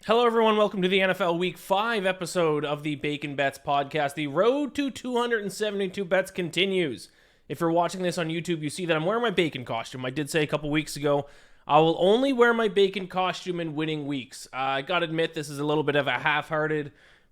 Hello, everyone. Welcome to the NFL Week 5 episode of the Bacon Bets podcast. The road to 272 bets continues. If you're watching this on YouTube, you see that I'm wearing my bacon costume. I did say a couple weeks ago, I will only wear my bacon costume in winning weeks. I gotta admit, this is a little bit of a half-hearted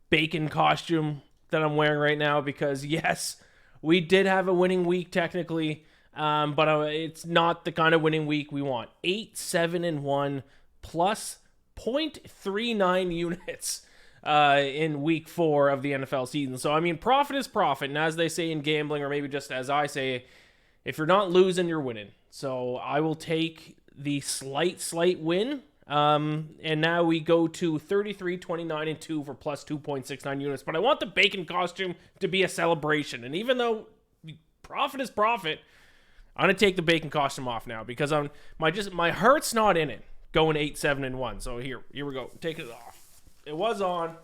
bacon costume that I'm wearing right now because, yes, we did have a winning week technically, but it's not the kind of winning week we want. 8-7-1 plus 0.39 units in week 4 of the NFL season. So, I mean, profit is profit. And as they say in gambling, or maybe just as I say, if you're not losing, you're winning. So I will take the slight win. And now we go to 33-29-2 for plus 2.69 units. But I want the bacon costume to be a celebration. And even though profit is profit, I'm going to take the bacon costume off now because my heart's not in it. Going 8-7-1. So here we go. Take it off. It was on.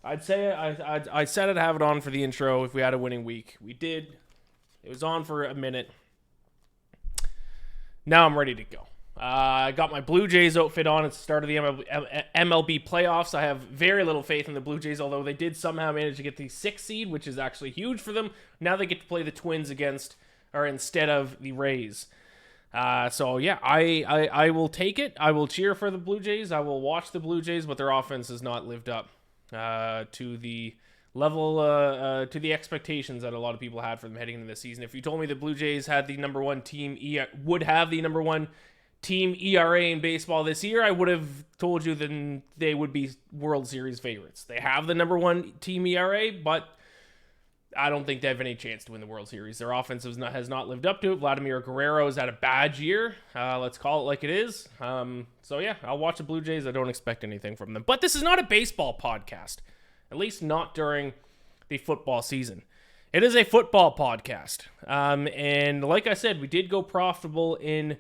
I'd say I said I'd have it on for the intro if we had a winning week. We did. It was on for a minute. Now I'm ready to go. I got my Blue Jays outfit on. It's the start of the MLB playoffs. I have very little faith in the Blue Jays, although they did somehow manage to get the 6th seed, which is actually huge for them. Now they get to play the Twins instead of the Rays. So yeah, I will take it. I will cheer for the Blue Jays. I will watch the Blue Jays, but their offense has not lived up to the level, to the expectations that a lot of people had for them heading into the season. If you told me the Blue Jays had the number one team, would have the number one team ERA in baseball this year, I would have told you then they would be World Series favorites. They have the number one team ERA, but I don't think they have any chance to win the World Series. Their offense has not lived up to it. Vladimir Guerrero has had a bad year. Let's call it like it is. So yeah, I'll watch the Blue Jays. I don't expect anything from them. But this is not a baseball podcast, at least not during the football season. It is a football podcast. And like I said, we did go profitable in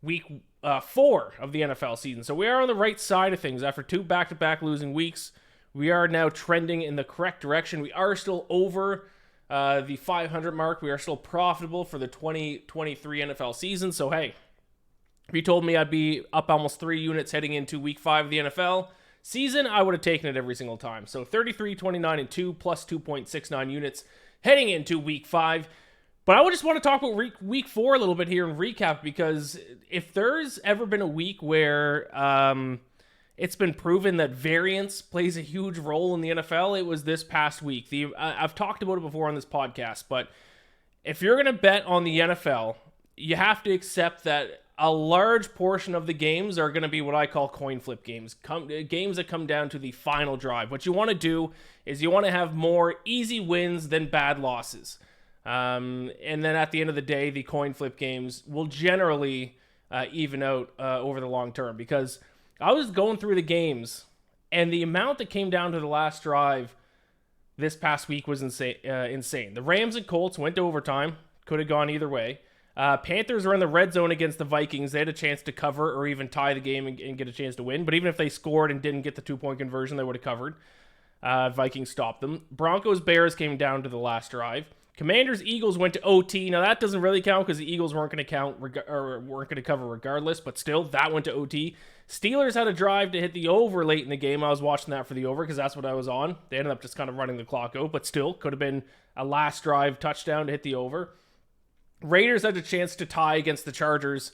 week 4 of the NFL season. So we are on the right side of things. After 2 back-to-back losing weeks, we are now trending in the correct direction. We are still over the 500 mark. We are still profitable for the 2023 NFL season. So, hey, if you told me I'd be up almost 3 units heading into week 5 of the NFL season, I would have taken it every single time. So, 33-29-2 plus 2.69 units heading into week 5. But I would just want to talk about week 4 a little bit here and recap, because if there's ever been a week where it's been proven that variance plays a huge role in the NFL, it was this past week. I've talked about it before on this podcast, but if you're going to bet on the NFL, you have to accept that a large portion of the games are going to be what I call coin flip games, games that come down to the final drive. What you want to do is you want to have more easy wins than bad losses. And then at the end of the day, the coin flip games will generally even out over the long term, because I was going through the games, and the amount that came down to the last drive this past week was insane. The Rams and Colts went to overtime. Could have gone either way. Panthers were in the red zone against the Vikings. They had a chance to cover or even tie the game and get a chance to win. But even if they scored and didn't get the 2-point conversion, they would have covered. Vikings stopped them. Broncos-Bears came down to the last drive. Commanders-Eagles went to OT. Now, that doesn't really count because the Eagles weren't going to cover regardless, but still, that went to OT. Steelers had a drive to hit the over late in the game. I was watching that for the over because that's what I was on. They ended up just kind of running the clock out, but still, could have been a last drive touchdown to hit the over. Raiders had a chance to tie against the Chargers.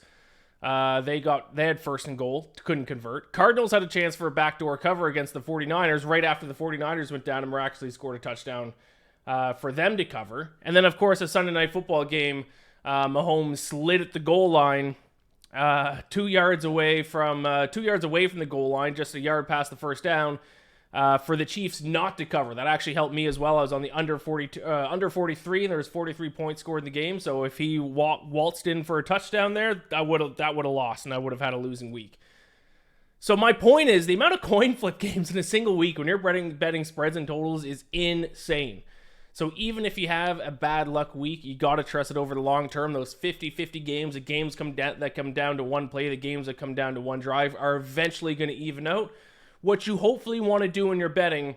They had first and goal, couldn't convert. Cardinals had a chance for a backdoor cover against the 49ers right after the 49ers went down and miraculously scored a touchdown for them to cover. And then, of course, a Sunday Night Football game, Mahomes slid at the goal line, 2 yards away from the goal line, just a yard past the first down, for the Chiefs not to cover. That actually helped me as well. I was on the under 43, and there was 43 points scored in the game. So if he waltzed in for a touchdown there, that would have lost, and I would have had a losing week. So my point is, the amount of coin flip games in a single week when you're betting spreads and totals is insane. So even if you have a bad luck week, you got to trust it over the long term. Those 50-50 games, the games that come down to one play, the games that come down to one drive are eventually going to even out. What you hopefully want to do in your betting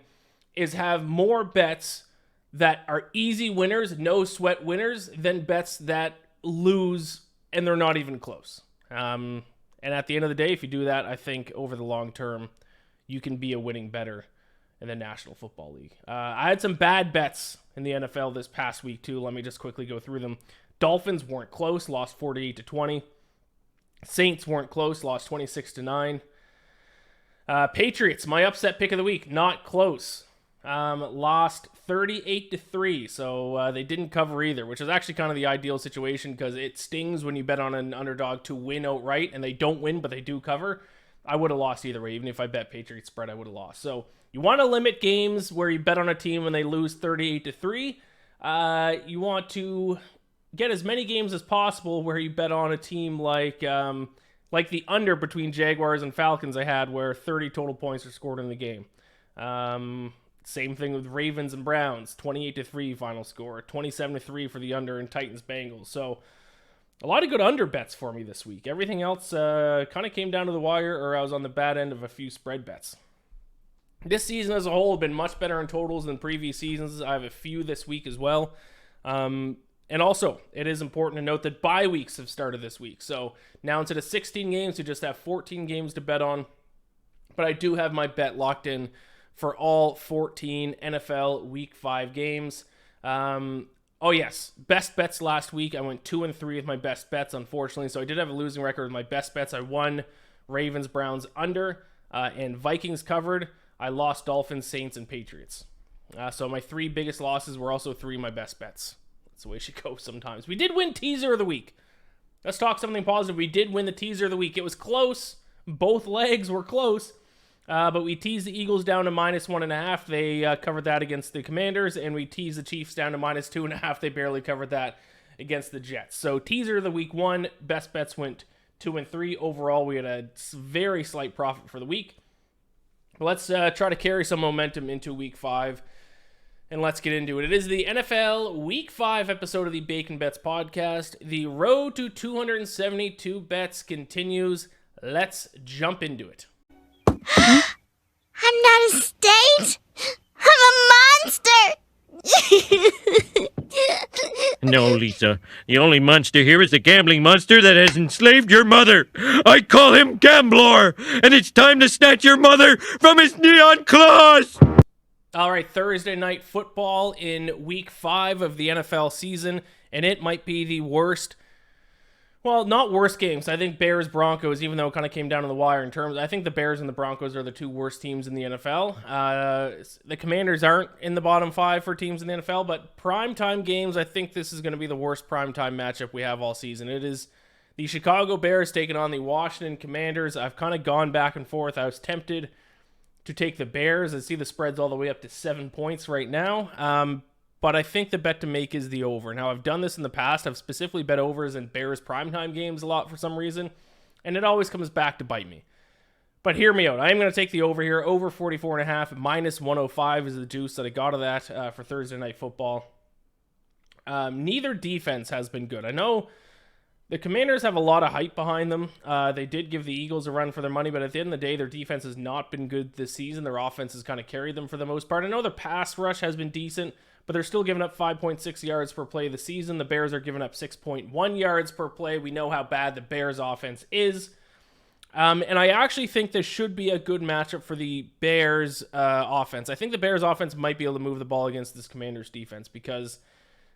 is have more bets that are easy winners, no sweat winners, than bets that lose and they're not even close. And at the end of the day, if you do that, I think over the long term, you can be a winning bettor in the National Football League. I had some bad bets in the NFL this past week too. Let me just quickly go through them. Dolphins weren't close, lost 48-20. Saints weren't close, lost 26-9. Patriots, my upset pick of the week, not close. Lost 38-3, so they didn't cover either, which is actually kind of the ideal situation because it stings when you bet on an underdog to win outright and they don't win, but they do cover. I would have lost either way. Even if I bet Patriots spread, I would have lost. So you want to limit games where you bet on a team when they lose 38-3. You want to get as many games as possible where you bet on a team like the under between Jaguars and Falcons I had, where 30 total points are scored in the game. Same thing with Ravens and Browns, 28-3 final score, 27-3 for the under, and Titans Bengals. So a lot of good under bets for me this week. Everything else kind of came down to the wire, or I was on the bad end of a few spread bets. This season as a whole has been much better in totals than previous seasons. I have a few this week as well. And also, it is important to note that bye weeks have started this week. So now instead of 16 games, we just have 14 games to bet on. But I do have my bet locked in for all 14 NFL Week 5 games. Oh yes, best bets last week. I went 2-3 with my best bets, unfortunately. So I did have a losing record with my best bets. I won Ravens, Browns under, and Vikings covered. I lost Dolphins, Saints, and Patriots. So my 3 biggest losses were also 3 of my best bets. That's the way she goes sometimes. We did win teaser of the week. Let's talk something positive. We did win the teaser of the week. It was close. Both legs were close. But we teased the Eagles down to -1.5. They covered that against the Commanders. And we teased the Chiefs down to -2.5. They barely covered that against the Jets. So teaser of the week 1. Best bets went 2-3. Overall, we had a very slight profit for the week. But let's try to carry some momentum into week 5. And let's get into it. It is the NFL Week 5 episode of the Bacon Bets podcast. The road to 272 bets continues. Let's jump into it. I'm not a state. I'm a monster. No, Lisa. The only monster here is the gambling monster that has enslaved your mother. I call him Gamblor, and it's time to snatch your mother from his neon claws. All right, Thursday night football in week 5 of the NFL season, and it might be the worst, well, not worst games. I think Bears-Broncos, even though it kind of came down to the wire in terms, I think the Bears and the Broncos are the 2 worst teams in the NFL. The Commanders aren't in the bottom 5 for teams in the NFL, but primetime games, I think this is going to be the worst primetime matchup we have all season. It is the Chicago Bears taking on the Washington Commanders. I've kind of gone back and forth. I was tempted to take the Bears. I see the spread's all the way up to 7 points right now. But I think the bet to make is the over. Now, I've done this in the past. I've specifically bet overs in Bears primetime games a lot for some reason, and it always comes back to bite me. But hear me out. I am going to take the over here. Over 44.5. -105 is the juice that I got of that for Thursday Night Football. Neither defense has been good. I know the Commanders have a lot of hype behind them. They did give the Eagles a run for their money, but at the end of the day, their defense has not been good this season. Their offense has kind of carried them for the most part. I know their pass rush has been decent, but they're still giving up 5.6 yards per play this season. The Bears are giving up 6.1 yards per play. We know how bad the Bears offense is. And I actually think this should be a good matchup for the Bears offense. I think the Bears offense might be able to move the ball against this Commanders defense because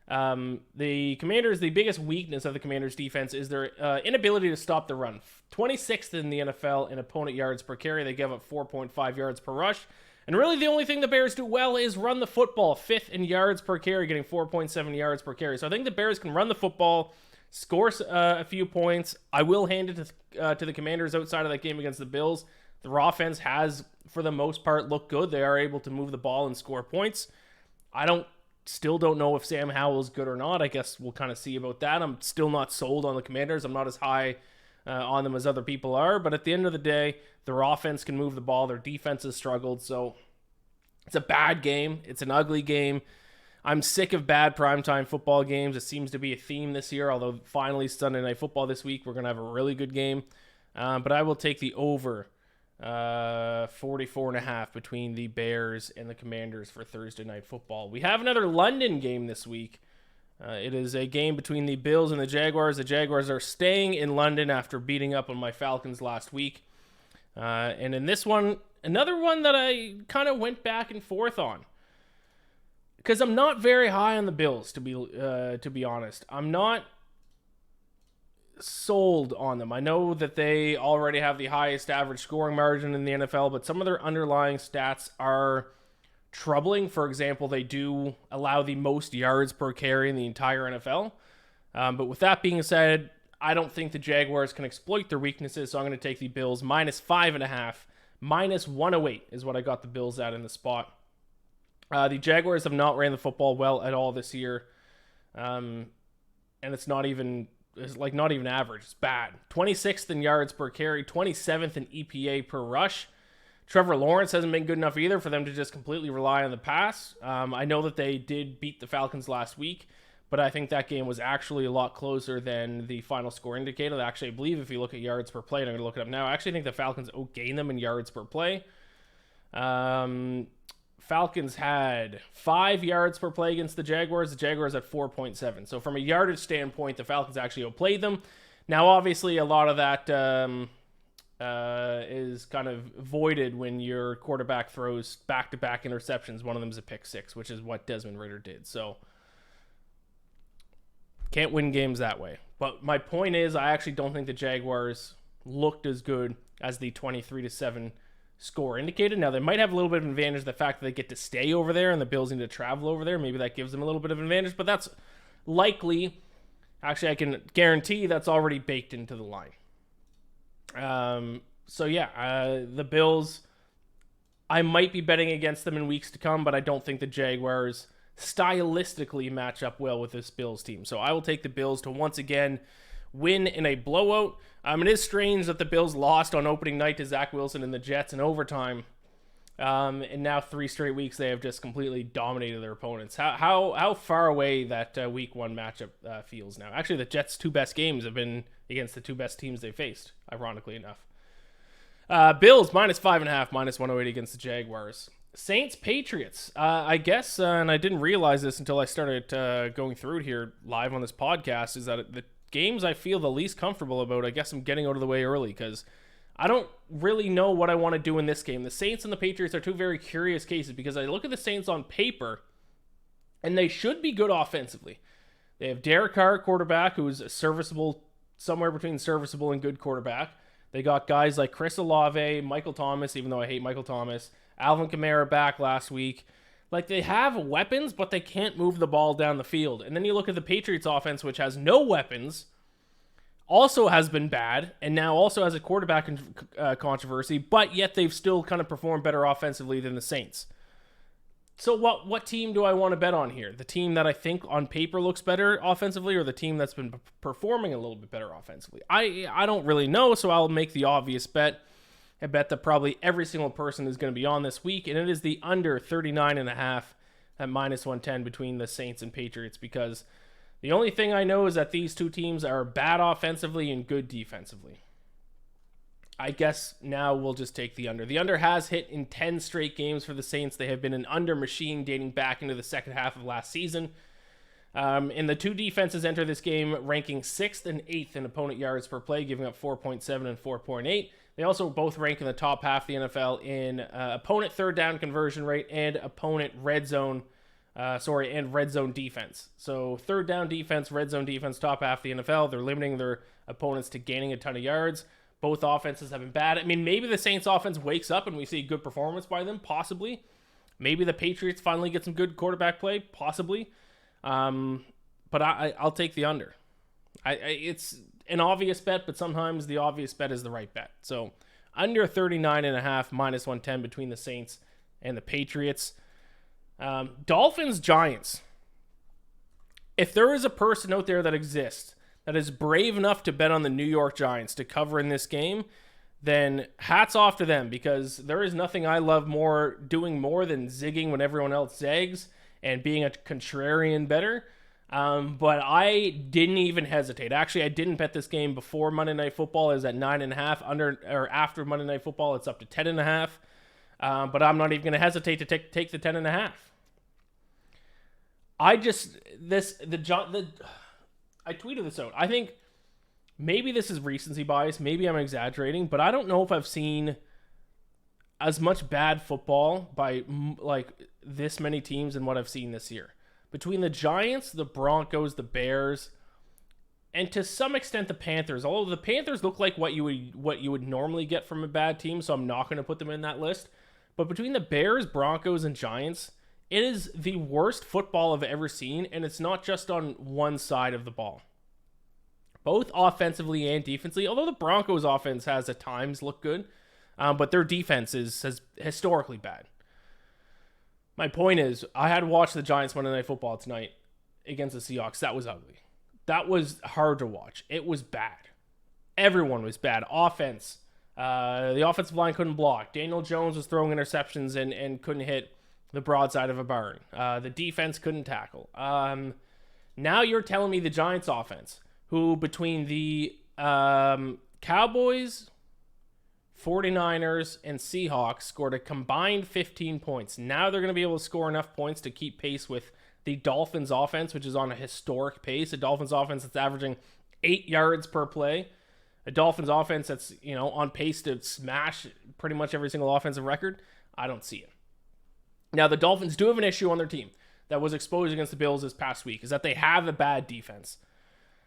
the Commanders, the biggest weakness of the Commanders defense is their inability to stop the run. 26th in the NFL in opponent yards per carry. They give up 4.5 yards per rush. And really the only thing the Bears do well is run the football. 5th in yards per carry, getting 4.7 yards per carry. So I think the Bears can run the football, score a few points. I will hand it to the Commanders outside of that game against the Bills. Their offense has, for the most part, looked good. They are able to move the ball and score points. Still don't know if Sam Howell's good or not. I guess we'll kind of see about that. I'm still not sold on the Commanders. I'm not as high on them as other people are. But at the end of the day, their offense can move the ball. Their defense has struggled. So it's a bad game. It's an ugly game. I'm sick of bad primetime football games. It seems to be a theme this year. Although finally Sunday Night Football this week, we're going to have a really good game. But I will take the over 44.5 between the Bears and the Commanders for Thursday Night Football. We have another London game this week. It is a game between the Bills and the Jaguars. The Jaguars are staying in London after beating up on my Falcons last week. And in this one, another one that I kind of went back and forth on. Because I'm not very high on the Bills, to be honest. I'm not sold on them. I know that they already have the highest average scoring margin in the NFL, but some of their underlying stats are troubling. For example, they do allow the most yards per carry in the entire NFL. But with that being said, I don't think the Jaguars can exploit their weaknesses, so I'm going to take the Bills -5.5. -108 is what I got the Bills at in the spot. The Jaguars have not ran the football well at all this year. And it's not even average. It's bad. 26th in yards per carry, 27th in EPA per rush. Trevor Lawrence hasn't been good enough either for them to just completely rely on the pass. I know that they did beat the Falcons last week, but I think that game was actually a lot closer than the final score indicated. Actually, I believe if you look at yards per play, and I'm going to look it up now, I actually think the Falcons outgained them in yards per play. Falcons had 5 yards per play against the Jaguars. The Jaguars at 4.7. So from a yardage standpoint, the Falcons actually outplayed them. Now, obviously, a lot of that is kind of voided when your quarterback throws back-to-back interceptions. One of them is a pick six, which is what Desmond Ridder did. So can't win games that way. But my point is, I actually don't think the Jaguars looked as good as the 23-7 score indicated. Now, they might have a little bit of an advantage, the fact that they get to stay over there and the Bills need to travel over there. Maybe that gives them a little bit of an advantage, but that's likely. Actually, I can guarantee that's already baked into the line. The Bills, I might be betting against them in weeks to come, but I don't think the Jaguars stylistically match up well with this Bills team. So I will take the Bills to once again win in a blowout. It is strange that the Bills lost on opening night to Zach Wilson and the Jets in overtime. And now 3 straight weeks they have just completely dominated their opponents. How far away that week 1 matchup feels now. Actually, the Jets' 2 best games have been against the 2 best teams they faced, ironically enough. Bills -5.5, -108 against the Jaguars. Saints, Patriots. I guess, and I didn't realize this until I started going through it here live on this podcast, is that the games I feel the least comfortable about, I guess I'm getting out of the way early because I don't really know what I want to do in this game. The Saints and the Patriots are 2 very curious cases because I look at the Saints on paper and they should be good offensively. They have Derek Carr, quarterback, who's a serviceable, somewhere between serviceable and good quarterback. They got guys like Chris Olave, Michael Thomas, even though I hate Michael Thomas, Alvin Kamara back last week. Like, they have weapons, but they can't move the ball down the field. And then you look at the Patriots offense, which has no weapons, also has been bad, and now also has a quarterback controversy, but yet they've still kind of performed better offensively than the Saints. So what team do I want to bet on here? The team that I think on paper looks better offensively, or the team that's been performing a little bit better offensively? I don't really know, so I'll make the obvious bet. I bet that probably every single person is going to be on this week, and it is the under 39.5 at -110 between the Saints and Patriots, because the only thing I know is that these 2 teams are bad offensively and good defensively. I guess now we'll just take the under. The under has hit in 10 straight games for the Saints. They have been an under machine dating back into the second half of last season. And the 2 defenses enter this game ranking 6th and 8th in opponent yards per play, giving up 4.7 and 4.8. They also both rank in the top half of the NFL in opponent third down conversion rate and opponent red zone defense. So third down defense, red zone defense, top half of the NFL. They're limiting their opponents to gaining a ton of yards. Both offenses have been bad. I mean, maybe the Saints offense wakes up and we see good performance by them, possibly. Maybe the Patriots finally get some good quarterback play, possibly. But I'll take the under. It's an obvious bet, but sometimes the obvious bet is the right bet. So under 39.5, -110 between the Saints and the Patriots. Dolphins, Giants. If there is a person out there that exists that is brave enough to bet on the New York Giants to cover in this game, then hats off to them, because there is nothing I love doing more than zigging when everyone else zags and being a contrarian bettor. But I didn't even hesitate. Actually, I didn't bet this game before Monday Night Football. It was at 9.5. After Monday Night Football, it's up to 10.5. But I'm not even going to hesitate to take the 10.5. I tweeted this out. I think maybe this is recency bias. Maybe I'm exaggerating, but I don't know if I've seen as much bad football by like this many teams in what I've seen this year. Between the Giants, the Broncos, the Bears, and to some extent the Panthers. Although the Panthers look like what you would normally get from a bad team, so I'm not going to put them in that list. But between the Bears, Broncos, and Giants, it is the worst football I've ever seen, and it's not just on one side of the ball. Both offensively and defensively, although the Broncos' offense has at times looked good, but their defense is historically bad. My point is, I had to watch the Giants Monday Night Football tonight against the Seahawks. That was ugly. That was hard to watch. It was bad. Everyone was bad. Offense. The offensive line couldn't block. Daniel Jones was throwing interceptions and couldn't hit the broadside of a barn. The defense couldn't tackle. Now you're telling me the Giants offense, who between the Cowboys, 49ers, and Seahawks scored a combined 15 points. Now they're going to be able to score enough points to keep pace with the Dolphins offense, which is on a historic pace. A Dolphins offense that's averaging 8 yards per play. A Dolphins offense that's, on pace to smash pretty much every single offensive record. I don't see it. Now, the Dolphins do have an issue on their team that was exposed against the Bills this past week, is that they have a bad defense.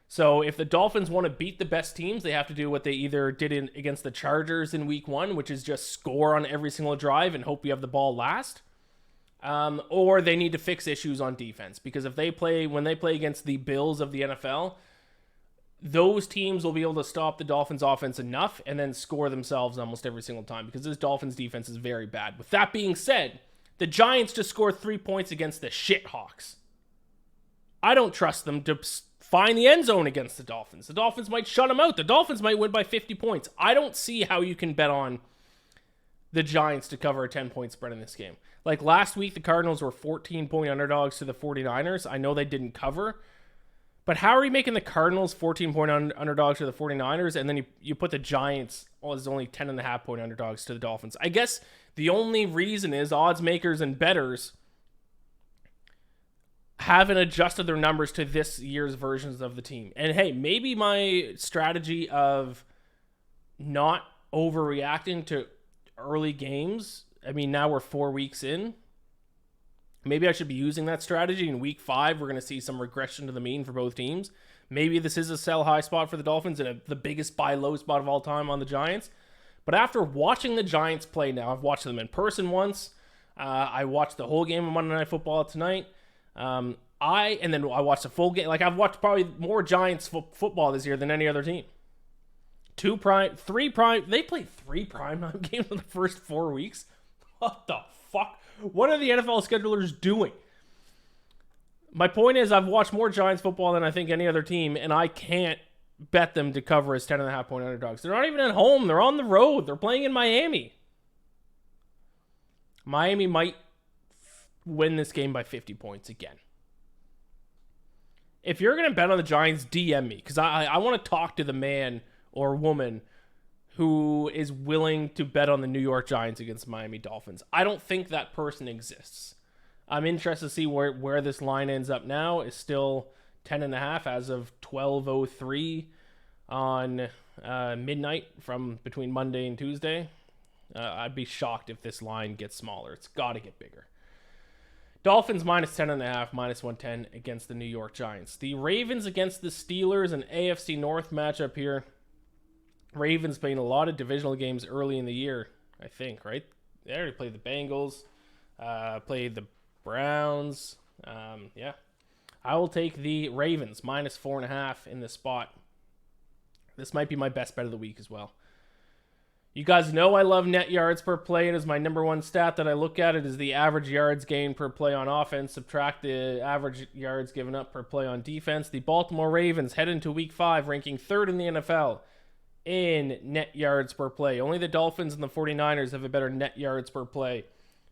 So if the Dolphins want to beat the best teams, they have to do what they either did against the Chargers in week 1, which is just score on every single drive and hope you have the ball last. Or they need to fix issues on defense, because when they play against the Bills of the NFL, those teams will be able to stop the Dolphins offense enough and then score themselves almost every single time, because this Dolphins defense is very bad. With that being said, the Giants just scored 3 points against the Shithawks. I don't trust them to find the end zone against the Dolphins. The Dolphins might shut them out. The Dolphins might win by 50 points. I don't see how you can bet on the Giants to cover a 10-point spread in this game. Like last week, the Cardinals were 14-point underdogs to the 49ers. I know they didn't cover. But how are you making the Cardinals 14-point underdogs to the 49ers, and then you put the Giants as only 10.5-point underdogs to the Dolphins? I guess the only reason is odds makers and bettors haven't adjusted their numbers to this year's versions of the team. And hey, maybe my strategy of not overreacting to early games, now we're 4 weeks in, maybe I should be using that strategy. In week 5, we're going to see some regression to the mean for both teams. Maybe this is a sell high spot for the Dolphins and the biggest buy low spot of all time on the Giants. But after watching the Giants play now, I've watched them in person once. I watched the whole game of Monday Night Football tonight. I watched the full game. Like, I've watched probably more Giants football this year than any other team. They played 3 primetime games in the first 4 weeks. What the fuck? What are the NFL schedulers doing? My point is, I've watched more Giants football than I think any other team, and I can't bet them to cover as 10.5-point underdogs. They're not even at home. They're on the road. They're playing in Miami. Miami might win this game by 50 points again. If you're going to bet on the Giants, DM me, because I want to talk to the man or woman who is willing to bet on the New York Giants against the Miami Dolphins. I don't think that person exists. I'm interested to see where this line ends up now. It's still 10.5 as of 12:03 on midnight from between Monday and Tuesday. I'd be shocked if this line gets smaller. It's got to get bigger. Dolphins minus 10.5, minus 110 against the New York Giants. The Ravens against the Steelers, an AFC North matchup here. Ravens playing a lot of divisional games early in the year, I think, right? They already played the Bengals, played the Browns. Yeah. I will take the Ravens, minus 4.5 in this spot. This might be my best bet of the week as well. You guys know I love net yards per play. It is my number one stat that I look at. It is the average yards gained per play on offense. Subtract the average yards given up per play on defense. The Baltimore Ravens head into week 5, ranking 3rd in the NFL in net yards per play. Only the Dolphins and the 49ers have a better net yards per play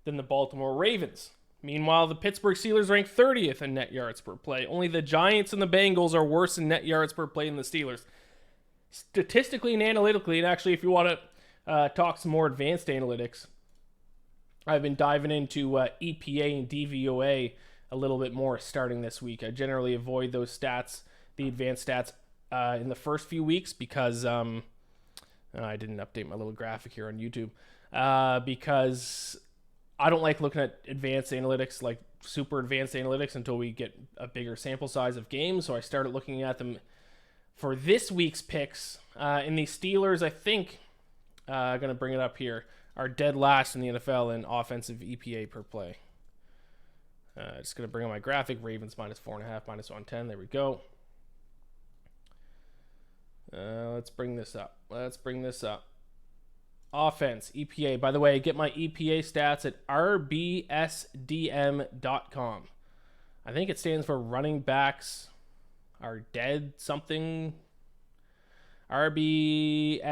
than the Baltimore Ravens. Meanwhile, the Pittsburgh Steelers rank 30th in net yards per play. Only the Giants and the Bengals are worse in net yards per play than the Steelers. Statistically and analytically, and actually if you want to talk some more advanced analytics, I've been diving into EPA and DVOA a little bit more starting this week. I generally avoid those stats, the advanced stats, in the first few weeks because I didn't update my little graphic here on YouTube. because I don't like looking at advanced analytics, like super advanced analytics, until we get a bigger sample size of games. So I started looking at them for this week's picks. In the Steelers, I think, I'm going to bring it up here, are dead last in the NFL in offensive EPA per play. Just going to bring on my graphic. Ravens -4.5, -110. There we go. Let's bring this up. Offense, EPA. By the way, get my EPA stats at rbsdm.com. I think it stands for running backs are dead something. rbsdm.com.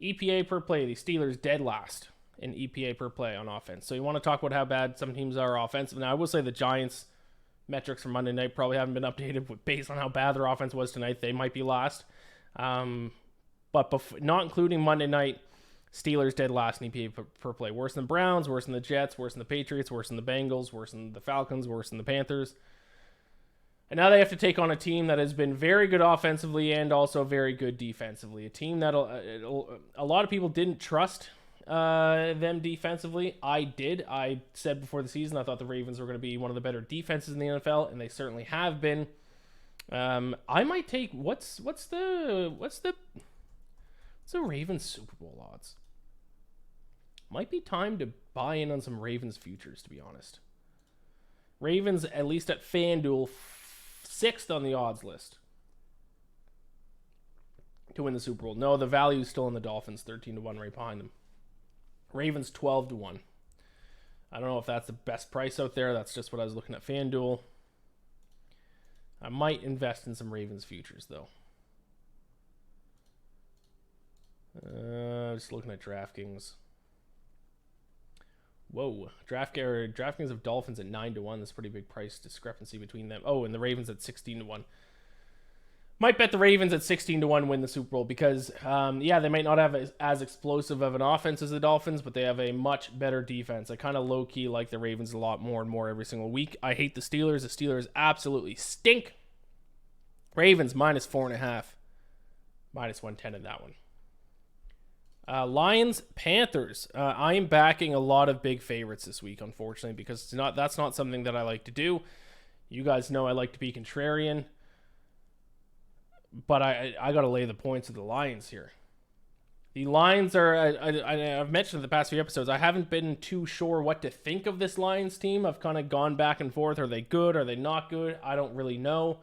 EPA per play. The Steelers dead last in EPA per play on offense. So you want to talk about how bad some teams are offensive. Now, I will say the Giants' metrics from Monday night probably haven't been updated based on how bad their offense was tonight. They might be last. But not including Monday night, Steelers dead last in EPA per play. Worse than the Browns, worse than the Jets, worse than the Patriots, worse than the Bengals, worse than the Falcons, worse than the Panthers. And now they have to take on a team that has been very good offensively and also very good defensively. A team that a lot of people didn't trust them defensively. I did. I said before the season I thought the Ravens were going to be one of the better defenses in the NFL, and they certainly have been. I might take what's the Ravens Super Bowl odds? Might be time to buy in on some Ravens futures, to be honest. Ravens, at least at FanDuel, 6th on the odds list to win the Super Bowl. No, the value is still in the Dolphins, 13-1 right behind them. Ravens 12-1. I don't know if that's the best price out there. That's just what I was looking at FanDuel. I might invest in some Ravens futures, though. Just looking at DraftKings. Whoa. DraftKings of Dolphins at 9-1. That's a pretty big price discrepancy between them. Oh, and the Ravens at 16-1. Might bet the Ravens at 16-1 win the Super Bowl because, they might not have as explosive of an offense as the Dolphins, but they have a much better defense. I kind of low-key like the Ravens a lot more and more every single week. I hate the Steelers. The Steelers absolutely stink. Ravens -4.5. -110 in that one. Lions, Panthers. I am backing a lot of big favorites this week, unfortunately, because that's not something that I like to do. You guys know I like to be contrarian. But I got to lay the points of the Lions here. The Lions are, I've mentioned in the past few episodes, I haven't been too sure what to think of this Lions team. I've kind of gone back and forth. Are they good? Are they not good? I don't really know.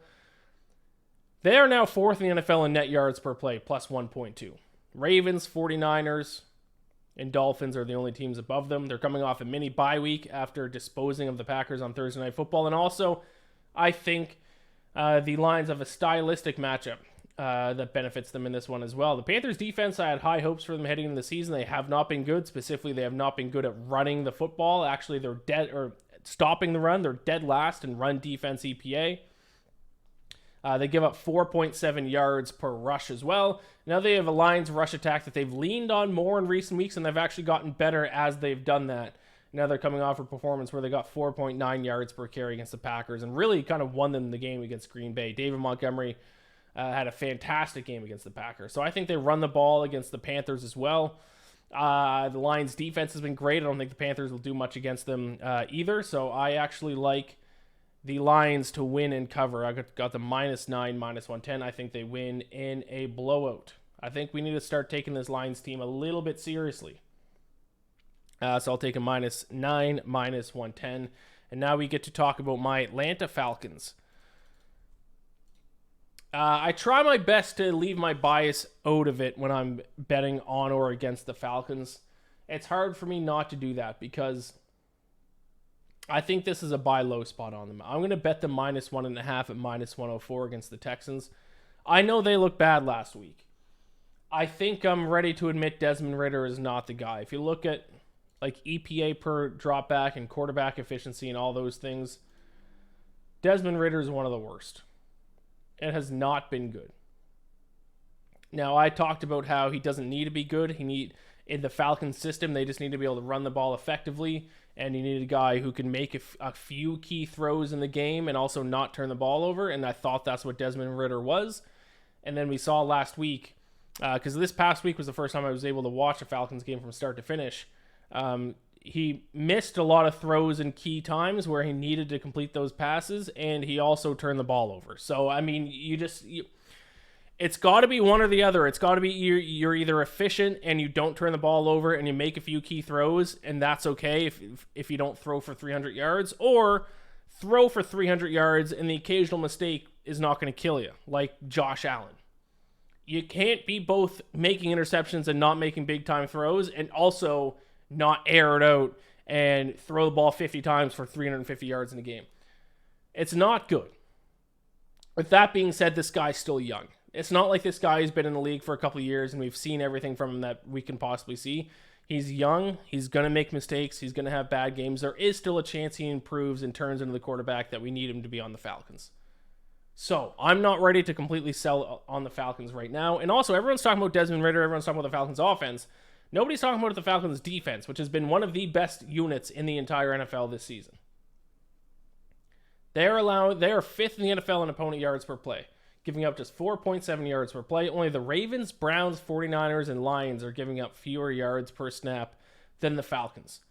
They are now 4th in the NFL in net yards per play, plus 1.2. Ravens, 49ers, and Dolphins are the only teams above them. They're coming off a mini bye week after disposing of the Packers on Thursday Night Football. And also, I think the Lions have a stylistic matchup that benefits them in this one as well. The Panthers defense, I had high hopes for them heading into the season. They have not been good. Specifically, they have not been good at running the football. Actually, they're dead, or stopping the run. They're dead last in run defense EPA. They give up 4.7 yards per rush as well. Now they have a Lions rush attack that they've leaned on more in recent weeks, and they've actually gotten better as they've done that. Now they're coming off a performance where they got 4.9 yards per carry against the Packers and really kind of won them the game against Green Bay. David Montgomery had a fantastic game against the Packers. So I think they run the ball against the Panthers as well. The Lions defense has been great. I don't think the Panthers will do much against them either. So I actually like the Lions to win and cover. I got the -9, -110. I think they win in a blowout. I think we need to start taking this Lions team a little bit seriously. So I'll take a -9, -110. And now we get to talk about my Atlanta Falcons. I try my best to leave my bias out of it when I'm betting on or against the Falcons. It's hard for me not to do that because I think this is a buy low spot on them. I'm going to bet the -1.5 at -104 against the Texans. I know they look bad last week. I think I'm ready to admit Desmond Ridder is not the guy. If you look at like EPA per dropback and quarterback efficiency and all those things, Desmond Ridder is one of the worst. It has not been good. Now, I talked about how he doesn't need to be good. In the Falcons system, they just need to be able to run the ball effectively, and you need a guy who can make a few key throws in the game and also not turn the ball over, and I thought that's what Desmond Ridder was. And then we saw last week because this past week was the first time I was able to watch a Falcons game from start to finish. He missed a lot of throws in key times where he needed to complete those passes, and he also turned the ball over. So, I mean, it's got to be one or the other. It's got to be you're either efficient and you don't turn the ball over and you make a few key throws, and that's okay if you don't throw for 300 yards, or throw for 300 yards and the occasional mistake is not going to kill you, like Josh Allen. You can't be both making interceptions and not making big-time throws and also not air it out and throw the ball 50 times for 350 yards in a game. It's not good. With that being said, this guy's still young. It's not like this guy has been in the league for a couple of years and we've seen everything from him that we can possibly see. He's young. He's going to make mistakes. He's going to have bad games. There is still a chance he improves and turns into the quarterback that we need him to be on the Falcons. So, I'm not ready to completely sell on the Falcons right now. And also, everyone's talking about Desmond Ridder. Everyone's talking about the Falcons offense. Nobody's talking about the Falcons defense, which has been one of the best units in the entire NFL this season. They are fifth in the NFL in opponent yards per play, giving up just 4.7 yards per play. Only the Ravens, Browns, 49ers, and Lions are giving up fewer yards per snap than the Falcons.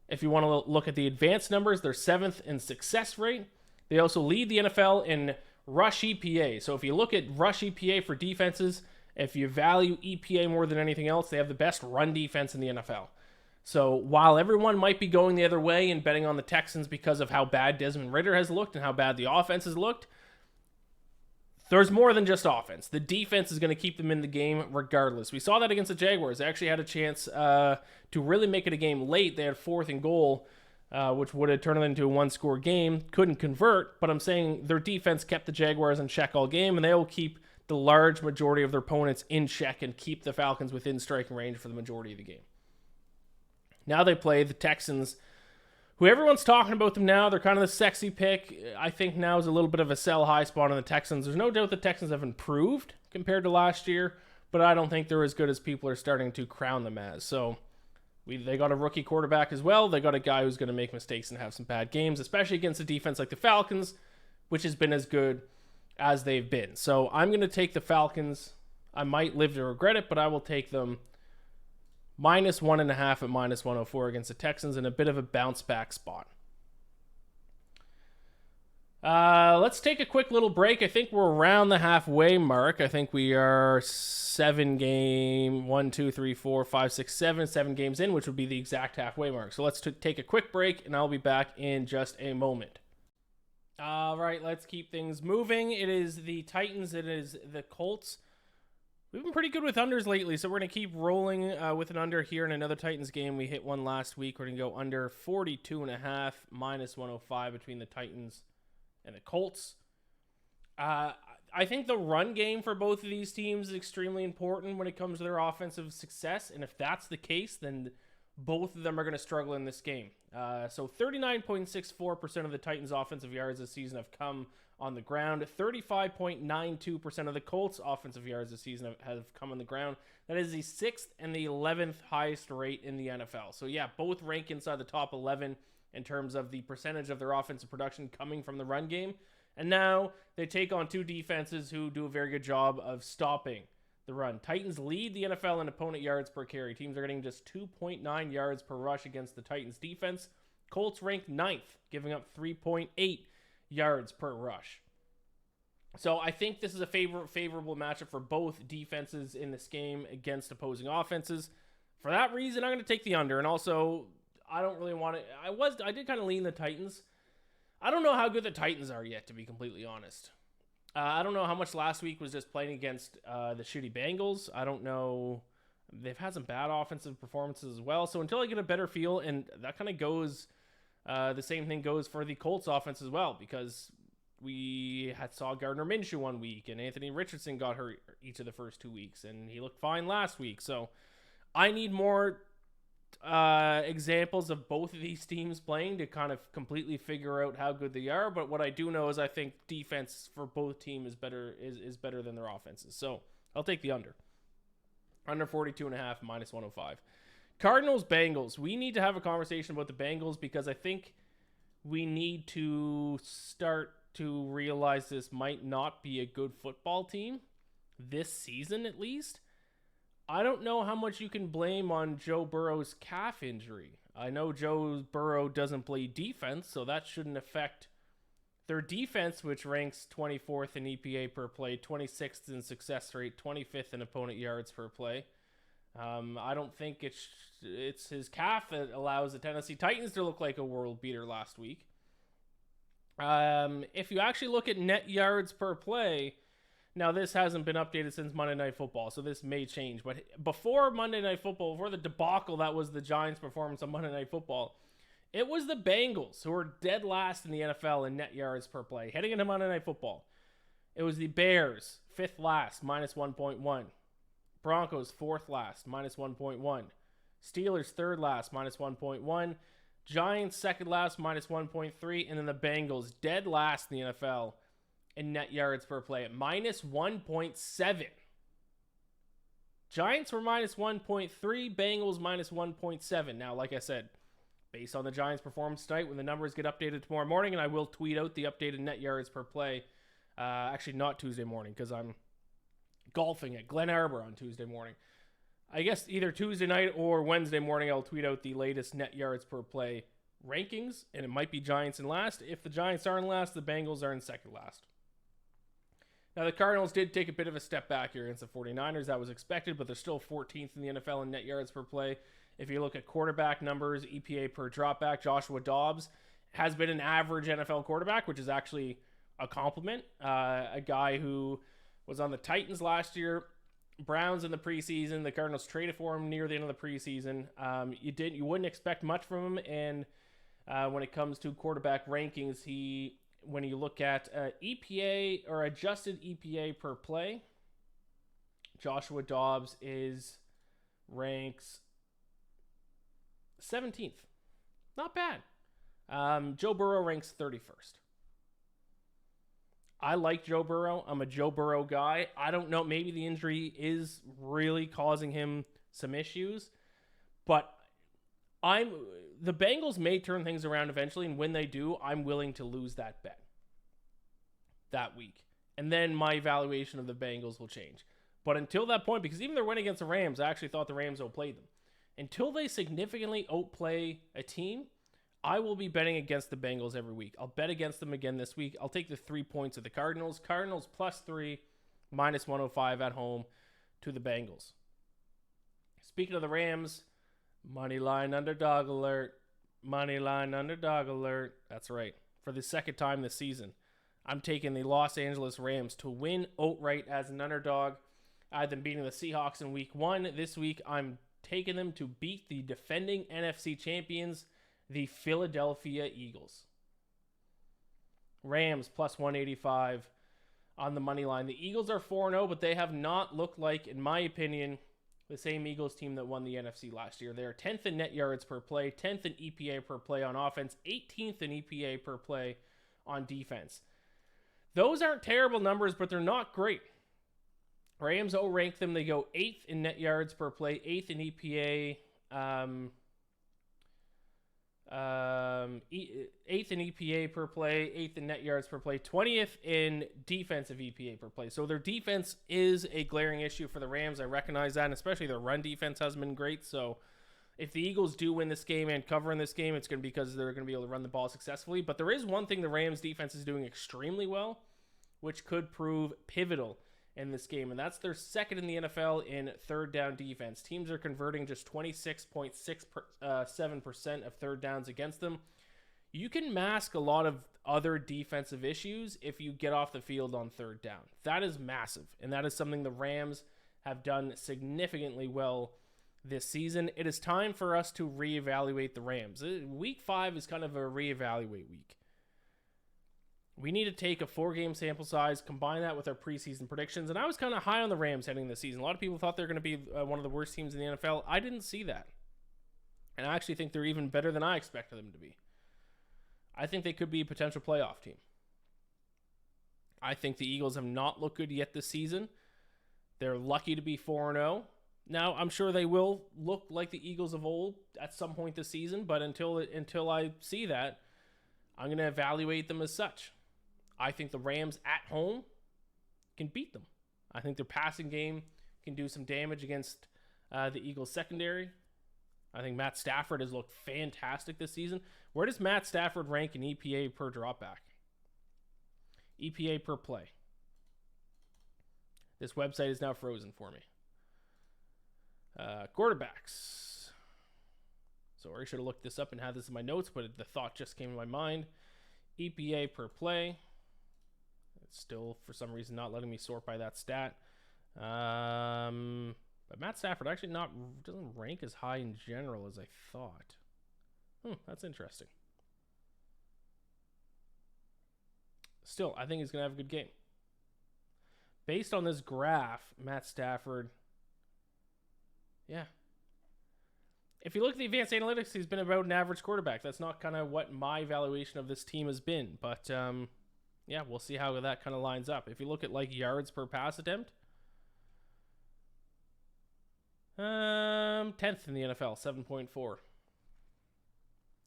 If you want to look at the advanced numbers, they're seventh in success rate. They also lead the NFL in rush EPA. So if you look at rush EPA for defenses, if you value EPA more than anything else, they have the best run defense in the NFL. So while everyone might be going the other way and betting on the Texans because of how bad Desmond Ridder has looked and how bad the offense has looked, there's more than just offense. The defense is going to keep them in the game regardless. We saw that against the Jaguars. They actually had a chance to really make it a game late. They had 4th and goal, which would have turned it into a one-score game. Couldn't convert, but I'm saying their defense kept the Jaguars in check all game, and they will keep the large majority of their opponents in check and keep the Falcons within striking range for the majority of the game. Now they play the Texans, who everyone's talking about them now. They're kind of the sexy pick. I think now is a little bit of a sell high spot on the Texans. There's no doubt the Texans have improved compared to last year, but I don't think they're as good as people are starting to crown them as. So they got a rookie quarterback as well. They got a guy who's going to make mistakes and have some bad games, especially against a defense like the Falcons, which has been as good as they've been. So I'm going to take the Falcons. I might live to regret it, but I will take them -1.5 at -104 against the Texans in a bit of a bounce back spot. Let's take a quick little break. I think we're around the halfway mark. I think we are 7 games in, which would be the exact halfway mark. So let's take a quick break, and I'll be back in just a moment. All right, let's keep things moving. It is the Titans. It is the Colts. We've been pretty good with unders lately, so we're going to keep rolling with an under here in another Titans game. We hit one last week. We're going to go under 42.5, -105 between the Titans and the Colts. I think the run game for both of these teams is extremely important when it comes to their offensive success, and if that's the case, then both of them are going to struggle in this game. So 39.64% of the Titans' offensive yards this season have come on the ground. 35.92% of the Colts' offensive yards this season have come on the ground. That is the 6th and the 11th highest rate in the NFL. So yeah, both rank inside the top 11 in terms of the percentage of their offensive production coming from the run game. And now they take on two defenses who do a very good job of stopping the run. Titans lead the NFL in opponent yards per carry. Teams are getting just 2.9 yards per rush against the Titans defense. Colts rank 9th, giving up 3.8 yards per rush. So I think this is a favorable matchup for both defenses in this game against opposing offenses. For that reason, I'm going to take the under. And also, I don't really want to... I did kind of lean the Titans. I don't know how good the Titans are yet, to be completely honest. I don't know how much last week was just playing against the shitty Bengals. I don't know. They've had some bad offensive performances as well. So until I get a better feel, and that kind of goes, the same thing goes for the Colts offense as well, because we saw Gardner Minshew one week, and Anthony Richardson got hurt each of the first 2 weeks, and he looked fine last week. So I need more examples of both of these teams playing to kind of completely figure out how good they are. But what I do know is I think defense for both teams is better than their offenses. So I'll take the under 42.5 -105. Cardinals Bengals. We need to have a conversation about the Bengals because I think we need to start to realize this might not be a good football team this season, at least. I don't know how much you can blame on Joe Burrow's calf injury. I know Joe Burrow doesn't play defense, so that shouldn't affect their defense, which ranks 24th in EPA per play, 26th in success rate, 25th in opponent yards per play. I don't think it's his calf that allows the Tennessee Titans to look like a world beater last week. If you actually look at net yards per play, now this hasn't been updated since Monday Night Football, so this may change. But before Monday Night Football, before the debacle that was the Giants' performance on Monday Night Football, it was the Bengals who were dead last in the NFL in net yards per play. Heading into Monday Night Football, it was the Bears, 5th last, minus 1.1. Broncos, 4th last, minus 1.1. Steelers, 3rd last, minus 1.1. Giants, 2nd last, minus 1.3. And then the Bengals, dead last in the NFL in net yards per play at minus 1.7. Giants were minus 1.3. Bengals, minus 1.7. Now, like I said, based on the Giants' performance tonight, when the numbers get updated tomorrow morning, and I will tweet out the updated net yards per play. Actually, not Tuesday morning, because I'm golfing at Glen Arbor on Tuesday morning. I guess either Tuesday night or Wednesday morning, I'll tweet out the latest net yards per play rankings, and it might be Giants in last. If the Giants are in last, the Bengals are in second last. Now, the Cardinals did take a bit of a step back here against the 49ers. That was expected, but they're still 14th in the NFL in net yards per play. If you look at quarterback numbers, EPA per dropback, Joshua Dobbs has been an average NFL quarterback, which is actually a compliment. A guy who was on the Titans last year, Browns in the preseason. The Cardinals traded for him near the end of the preseason. You wouldn't expect much from him, and when it comes to quarterback rankings, when you look at EPA or adjusted EPA per play, Joshua Dobbs ranks 17th. Not bad. Joe Burrow ranks 31st. I like Joe Burrow. I'm a Joe Burrow guy. I don't know. Maybe the injury is really causing him some issues. But the Bengals may turn things around eventually. And when they do, I'm willing to lose that bet that week. And then my evaluation of the Bengals will change. But until that point, because even their win against the Rams, I actually thought the Rams outplayed them. Until they significantly outplay a team, I will be betting against the Bengals every week. I'll bet against them again this week. I'll take the 3 points of the Cardinals. Cardinals +3, minus 105 at home to the Bengals. Speaking of the Rams, money line underdog alert. Money line underdog alert. That's right. For the second time this season, I'm taking the Los Angeles Rams to win outright as an underdog. I had them beating the Seahawks in week 1. This week, I'm taking them to beat the defending NFC champions, the Philadelphia Eagles. Rams +185 on the money line. The Eagles are 4-0, but they have not looked like, in my opinion, the same Eagles team that won the NFC last year. They are 10th in net yards per play, 10th in EPA per play on offense, 18th in EPA per play on defense. Those aren't terrible numbers, but they're not great. Rams outrank them. They go 8th in net yards per play, 8th in EPA, 8th in EPA per play, 8th in net yards per play, 20th in defensive EPA per play. So their defense is a glaring issue for the Rams. I recognize that, and especially their run defense has been great. So if the Eagles do win this game and cover in this game, it's going to be because they're going to be able to run the ball successfully. But there is one thing the Rams defense is doing extremely well, which could prove pivotal in this game, and that's their second in the NFL in third down defense. Teams are converting just 26.67% of third downs against them. You can mask a lot of other defensive issues if you get off the field on third down. That is massive, and that is something the Rams have done significantly well this season. It is time for us to reevaluate the Rams. Week 5 is kind of a reevaluate week. We need to take a 4-game sample size, combine that with our preseason predictions, and I was kind of high on the Rams heading this season. A lot of people thought they were going to be one of the worst teams in the NFL. I didn't see that. And I actually think they're even better than I expected them to be. I think they could be a potential playoff team. I think the Eagles have not looked good yet this season. They're lucky to be 4-0. Now, I'm sure they will look like the Eagles of old at some point this season, but until I see that, I'm going to evaluate them as such. I think the Rams at home can beat them. I think their passing game can do some damage against The Eagles secondary. I think Matt Stafford has looked fantastic this season. Where does Matt Stafford rank in EPA per dropback? EPA per play. This website is now frozen for me. Quarterbacks. Sorry, I should have looked this up and had this in my notes, but the thought just came to my mind. EPA per play. It's still, for some reason, not letting me sort by that stat. But Matt Stafford actually doesn't rank as high in general as I thought. That's interesting. Still, I think he's going to have a good game. Based on this graph, Matt Stafford, yeah. If you look at the advanced analytics, he's been about an average quarterback. That's not kind of what my evaluation of this team has been. But, yeah, we'll see how that kind of lines up. If you look at, like, yards per pass attempt, 10th in the NFL, 7.4.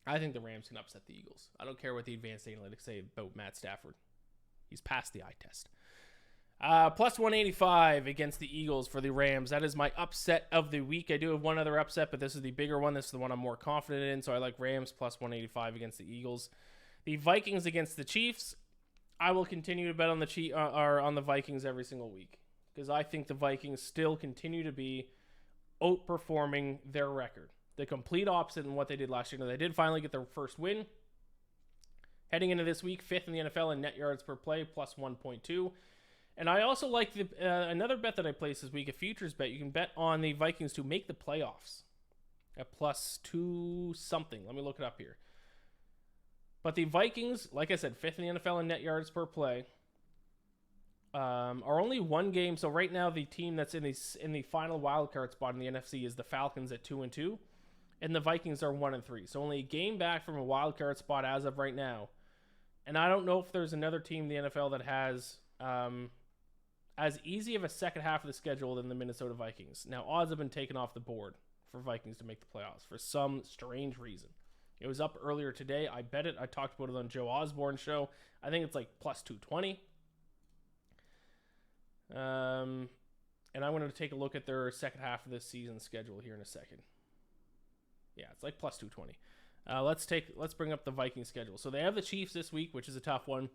I think the Rams can upset the Eagles. I don't care what the advanced analytics say about Matt Stafford. He's passed the eye test. Plus 185 against the Eagles for the Rams. That is my upset of the week. I do have one other upset, but this is the bigger one. This is the one I'm more confident in, so I like Rams plus 185 against the Eagles. The Vikings against the Chiefs. I will continue to bet on the Vikings every single week because I think the Vikings still continue to be outperforming their record. The complete opposite in what they did last year. Now, they did finally get their first win. Heading into this week, 5th in the NFL in net yards per play, plus 1.2. And I also like another bet that I placed this week, a futures bet. You can bet on the Vikings to make the playoffs at plus 2 something. Let me look it up here. But the Vikings, like I said, 5th in the NFL in net yards per play, are only one game. So right now, the team that's in the final wild card spot in the NFC is the Falcons at 2-2, and the Vikings are 1-3. So only a game back from a wild card spot as of right now. And I don't know if there's another team in the NFL that has as easy of a second half of the schedule than the Minnesota Vikings. Now, odds have been taken off the board for Vikings to make the playoffs for some strange reason. It was up earlier today. I bet it. I talked about it on Joe Osborne's show. I think it's like plus 220. And I wanted to take a look at their second half of this season schedule here in a second. Yeah, it's like plus 220. Let's bring up the Viking schedule. So they have the Chiefs this week, which is a tough one.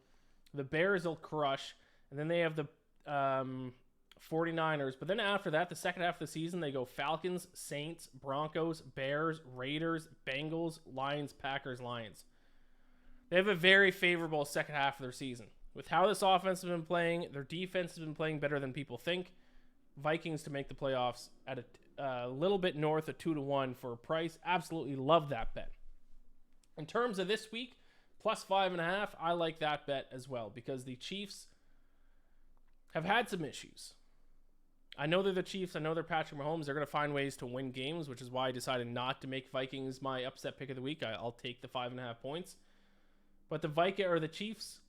The Bears will crush, and then they have the 49ers. But then after that, the second half of the season, they go Falcons, Saints, Broncos, Bears, Raiders, Bengals, Lions, Packers, Lions. They have a very favorable second half of their season. With how this offense has been playing, their defense has been playing better than people think. Vikings to make the playoffs at a little bit north of 2-1 for a price. Absolutely love that bet. In terms of this week, plus 5.5, I like that bet as well because the Chiefs have had some issues. I know they're the Chiefs. I know they're Patrick Mahomes. They're going to find ways to win games, which is why I decided not to make Vikings my upset pick of the week. I'll take the 5.5 points. But the Chiefs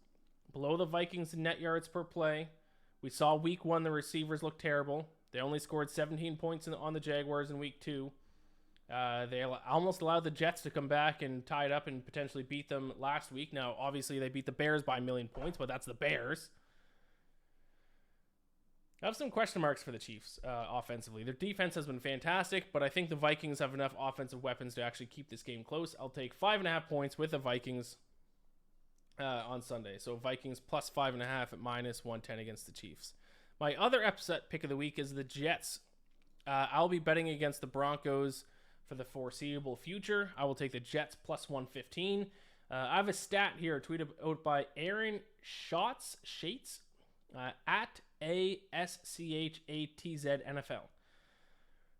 below the Vikings in net yards per play. We saw week 1 the receivers look terrible. They only scored 17 points on the Jaguars in week 2. They almost allowed the Jets to come back and tie it up and potentially beat them last week. Now, obviously, they beat the Bears by 1,000,000 points, but that's the Bears. I have some question marks for the Chiefs offensively. Their defense has been fantastic, but I think the Vikings have enough offensive weapons to actually keep this game close. I'll take 5.5 points with the Vikings on Sunday. So Vikings plus 5.5 at minus 110 against the Chiefs. My other upset pick of the week is the Jets. I'll be betting against the Broncos for the foreseeable future. I will take the Jets plus 115. I have a stat here tweeted out by Aaron Shates at ASCHATZ NFL.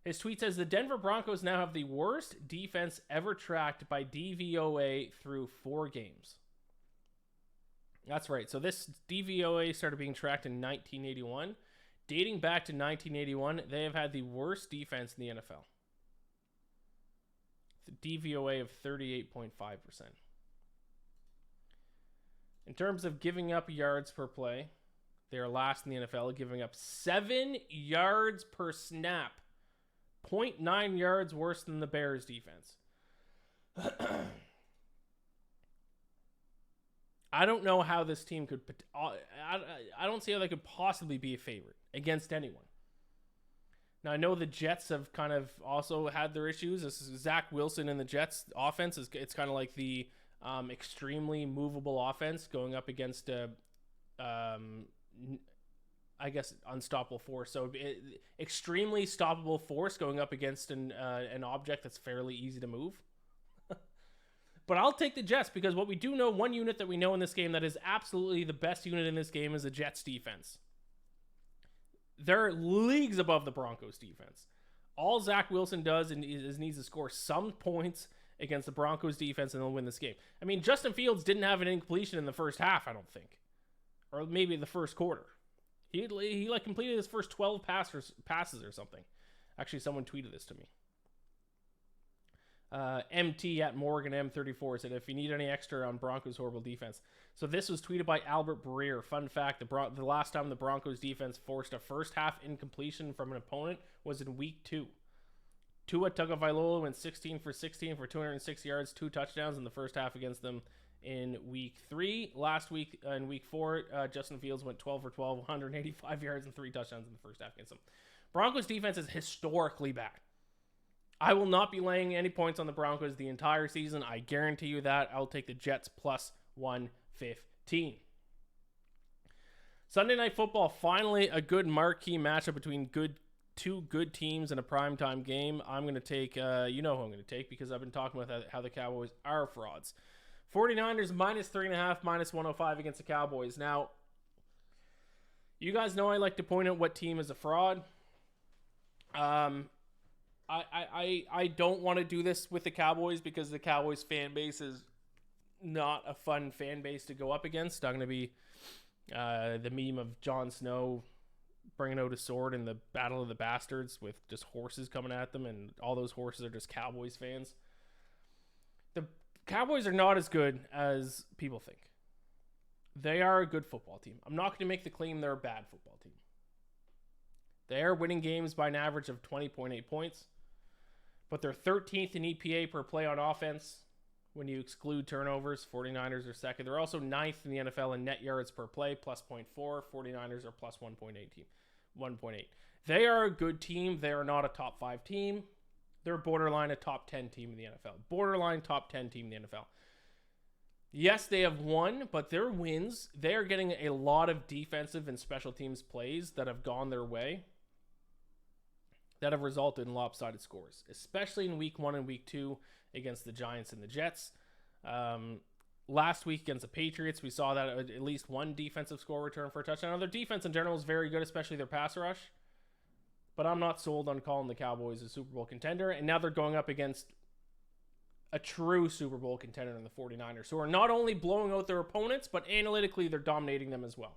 His tweet says the Denver Broncos now have the worst defense ever tracked by DVOA through 4 games. That's right. So this DVOA started being tracked in 1981. Dating back to 1981, they have had the worst defense in the NFL. The DVOA of 38.5%. In terms of giving up yards per play, they are last in the NFL, giving up 7 yards per snap. 0.9 yards worse than the Bears defense. I don't know how this team could... I don't see how they could possibly be a favorite against anyone. Now, I know the Jets have kind of also had their issues. This is Zach Wilson in the Jets offense. It's kind of like the extremely movable offense going up against I guess unstoppable force. So extremely stoppable force going up against an object that's fairly easy to move. But I'll take the Jets because what we do know, one unit that we know in this game that is absolutely the best unit in this game is the Jets defense. They're leagues above the Broncos defense. All Zach Wilson does is needs to score some points against the Broncos defense and they'll win this game. I mean, Justin Fields didn't have an incompletion in the first half, I don't think. Or maybe the first quarter. He like completed his first 12 passes or something. Actually, someone tweeted this to me. MT at Morgan M34 said, if you need any extra on Broncos' horrible defense. So this was tweeted by Albert Breer. Fun fact, the last time the Broncos defense forced a first half incompletion from an opponent was in week 2. Tua Tagovailoa went 16 for 16 for 206 yards, 2 touchdowns in the first half against them in week 3. Last week in week 4, Justin Fields went 12 for 12, 185 yards and 3 touchdowns in the first half against them. Broncos defense is historically bad. I will not be laying any points on the Broncos the entire season. I guarantee you that. I'll take the Jets plus 115. Sunday Night Football, finally a good marquee matchup between two good teams in a primetime game. I'm going to take, you know who I'm going to take because I've been talking about how the Cowboys are frauds. 49ers minus 3.5, minus 105 against the Cowboys. Now, you guys know I like to point out what team is a fraud. I don't want to do this with the Cowboys because the Cowboys fan base is not a fun fan base to go up against. I'm going to be the meme of Jon Snow bringing out a sword in the Battle of the Bastards with just horses coming at them, and all those horses are just Cowboys fans. The Cowboys are not as good as people think. They are a good football team. I'm not going to make the claim they're a bad football team. They are winning games by an average of 20.8 points, but they're 13th in EPA per play on offense when you exclude turnovers. 49ers are second. They're also 9th in the NFL in net yards per play, plus 0.4. 49ers are plus 1.8 team. 1.8. They are a good team. They are not a top 5 team. They're borderline a top 10 team in the NFL. Borderline top 10 team in the NFL. Yes, they have won, but their wins, they are getting a lot of defensive and special teams plays that have gone their way that have resulted in lopsided scores, especially in week 1 and week 2 against the Giants and the Jets. Last week against the Patriots, we saw that at least one defensive score return for a touchdown. Now, their defense in general is very good, especially their pass rush. But I'm not sold on calling the Cowboys a Super Bowl contender. And now they're going up against a true Super Bowl contender in the 49ers, who are not only blowing out their opponents, but analytically they're dominating them as well.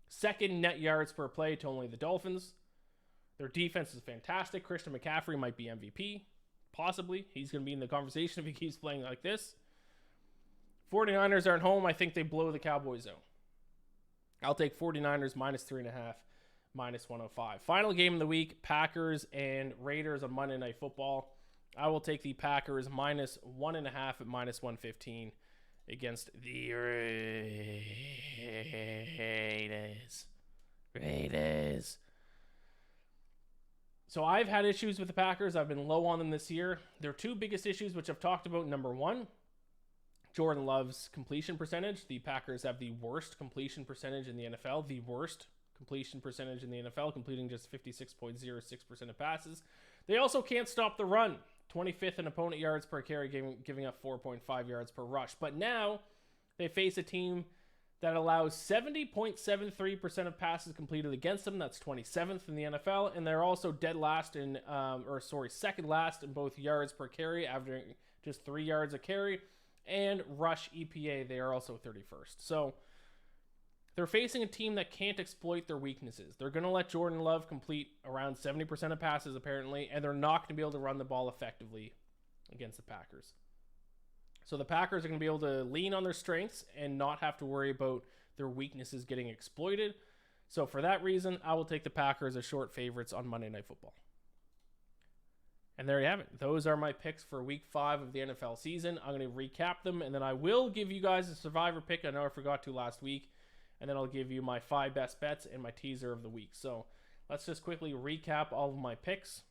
Second net yards per play to only the Dolphins. Their defense is fantastic. Christian McCaffrey might be MVP. Possibly. He's going to be in the conversation if he keeps playing like this. 49ers are at home. I think they blow the Cowboys out. I'll take 49ers minus 3.5, minus 105. Final game of the week, Packers and Raiders on Monday Night Football. I will take the Packers minus 1.5 at minus 115 against the Raiders. So I've had issues with the Packers. I've been low on them this year. Their two biggest issues, which I've talked about, number one, Jordan Love's completion percentage. The Packers have the worst completion percentage in the NFL. The worst completion percentage in the NFL, completing just 56.06% of passes. They also can't stop the run. 25th in opponent yards per carry, giving up 4.5 yards per rush. But now they face a team that allows 70.73% of passes completed against them. That's 27th in the NFL. And they're also second last in both yards per carry, averaging just 3 yards a carry. And rush EPA, they are also 31st. So they're facing a team that can't exploit their weaknesses. They're going to let Jordan Love complete around 70% of passes, apparently, and they're not going to be able to run the ball effectively against the Packers. So the Packers are going to be able to lean on their strengths and not have to worry about their weaknesses getting exploited. So for that reason, I will take the Packers as short favorites on Monday Night Football. And there you have it. Those are my picks for Week 5 of the NFL season. I'm going to recap them, and then I will give you guys a survivor pick. I know I forgot to last week. And then I'll give you my 5 best bets and my teaser of the week. So Let's just quickly recap all of my picks.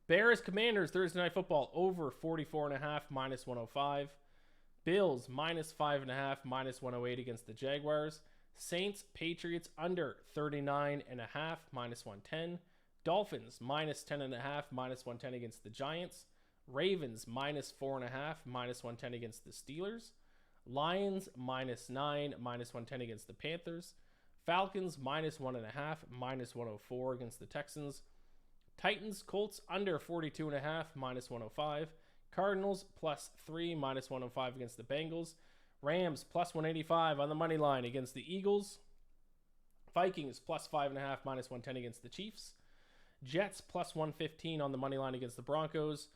Bears Commanders Thursday Night Football over 44.5 minus 105. Bills minus 5.5 minus 108 against the Jaguars. Saints Patriots under 39.5 minus 110. Dolphins minus 10.5 minus 110 against the Giants. Ravens minus 4.5 minus 110 against the Steelers. Lions minus 9 minus 110 against the Panthers. Falcons minus 1.5 minus 104 against the Texans. Titans Colts under 42.5 minus 105. Cardinals plus 3 minus 105 against the Bengals. Rams plus 185 on the money line against the Eagles. Vikings plus 5.5 minus 110 against the Chiefs. Jets plus 115 on the money line against the Broncos.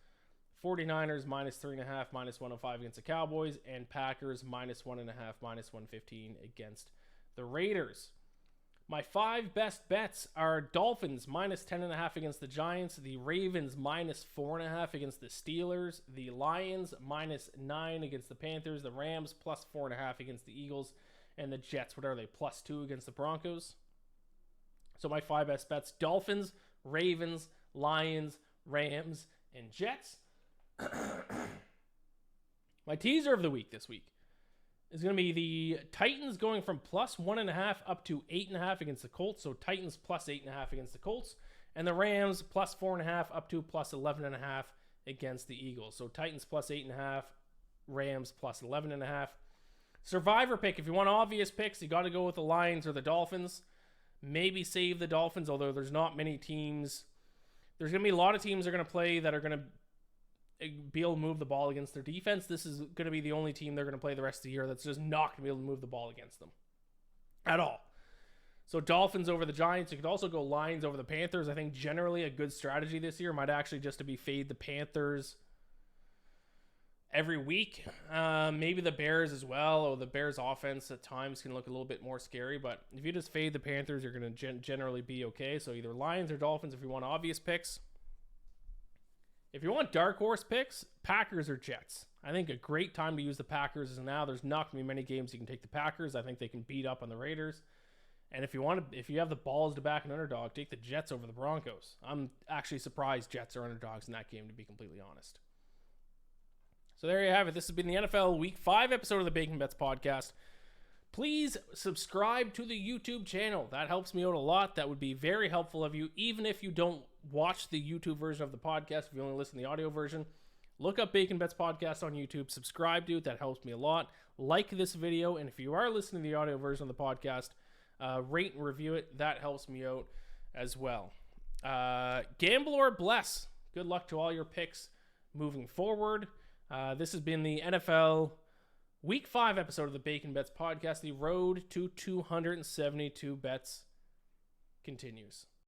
49ers minus 3.5 minus 105 against the Cowboys. And Packers minus 1.5 minus 115 against the Raiders. My 5 best bets are Dolphins minus 10.5 against the Giants, the Ravens minus 4.5 against the Steelers, the Lions minus 9 against the Panthers, the Rams plus 4.5 against the Eagles, and the Jets, what are they, plus 2 against the Broncos. So my 5 best bets, Dolphins, Ravens, Lions, Rams, and Jets. My teaser of the week this week is going to be the Titans going from plus 1.5 up to 8.5 against the Colts. So Titans plus 8.5 against the Colts. And the Rams plus 4.5 up to plus 11.5 against the Eagles. So Titans plus 8.5, Rams plus 11.5. Survivor pick. If you want obvious picks, you got to go with the Lions or the Dolphins. Maybe save the Dolphins, although there's not many teams. There's going to be a lot of teams that are going to play that are going to be able to move the ball against their defense. This is going to be the only team they're going to play the rest of the year that's just not going to be able to move the ball against them at all. So Dolphins over the Giants. You could also go Lions over the Panthers. I think generally a good strategy this year might actually just to be fade the Panthers every week. Maybe the Bears as well, or the Bears offense at times can look a little bit more scary, but if you just fade the Panthers, you're going to generally be okay. So either Lions or Dolphins if you want obvious picks. If you want dark horse picks, Packers or Jets. I think a great time to use the Packers is now. There's not going to be many games you can take the Packers. I think they can beat up on the Raiders. And if you have the balls to back an underdog, take the Jets over the Broncos. I'm actually surprised Jets are underdogs in that game, to be completely honest. So there you have it. This has been the NFL Week 5 episode of the Bacon Bets podcast. Please subscribe to the YouTube channel. That helps me out a lot. That would be very helpful of you, even if you don't watch the YouTube version of the podcast. If you only listen to the audio version, look up Bacon Bets Podcast on YouTube. Subscribe to it. That helps me a lot. Like this video. And if you are listening to the audio version of the podcast, rate and review it. That helps me out as well. Gamble or bless. Good luck to all your picks moving forward. This has been the NFL Week 5 episode of the Bacon Bets podcast. The road to 272 bets continues.